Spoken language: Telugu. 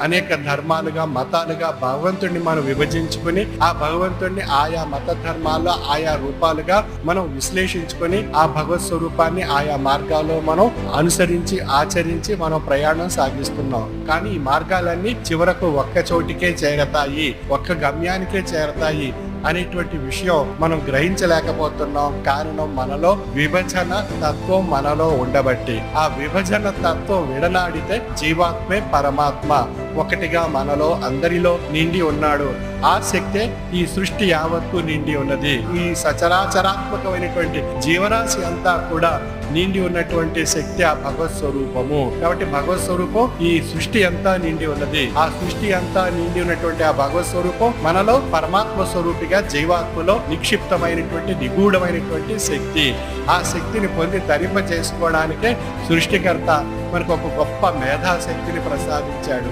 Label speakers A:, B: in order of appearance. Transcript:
A: అనేక ధర్మాలుగా, మతాలుగా భగవంతుడిని మనం విభజించుకుని ఆ భగవంతుడిని ఆయా మత ధర్మాల్లో ఆయా రూపాలుగా మనం విశ్లేషించుకొని ఆ భగవత్ స్వరూపాన్ని ఆయా మార్గాల్లో మనం అనుసరించి ఆచరించి మనం ప్రయాణం సాగిస్తున్నాం. కానీ ఈ మార్గాలన్నీ చివరకు ఒక్క చోటికే చేరతాయి, ఒక్క గమ్యానికే చేరతాయి అనేటువంటి విషయం మనం గ్రహించలేకపోతున్నాం. కారణం మనలో విభజన తత్వం మనలో ఉండబట్టి. ఆ విభజన తత్వం విడనాడితే జీవాత్మే పరమాత్మ ఒకటిగా మనలో అందరిలో నిండి ఉన్నాడు. ఆ శక్తే ఈ సృష్టి యావత్తు నిండి ఉన్నది. ఈ సచరాచరాత్మకమైనటువంటి జీవరాశి అంతా కూడా నిండి ఉన్నటువంటి శక్తి ఆ భగవత్ స్వరూపము. కాబట్టి భగవత్ స్వరూపం ఈ సృష్టి అంతా నిండి ఉన్నది. ఆ సృష్టి అంతా నిండి ఉన్నటువంటి ఆ భగవత్ స్వరూపం మనలో పరమాత్మ స్వరూపిగా జీవాత్మలో నిక్షిప్తమైనటువంటి నిగూఢమైనటువంటి శక్తి. ఆ శక్తిని పొంది ధరింప చేసుకోవడానికే సృష్టికర్త మనకు ఒక గొప్ప మేధాశక్తిని ప్రసాదించాడు.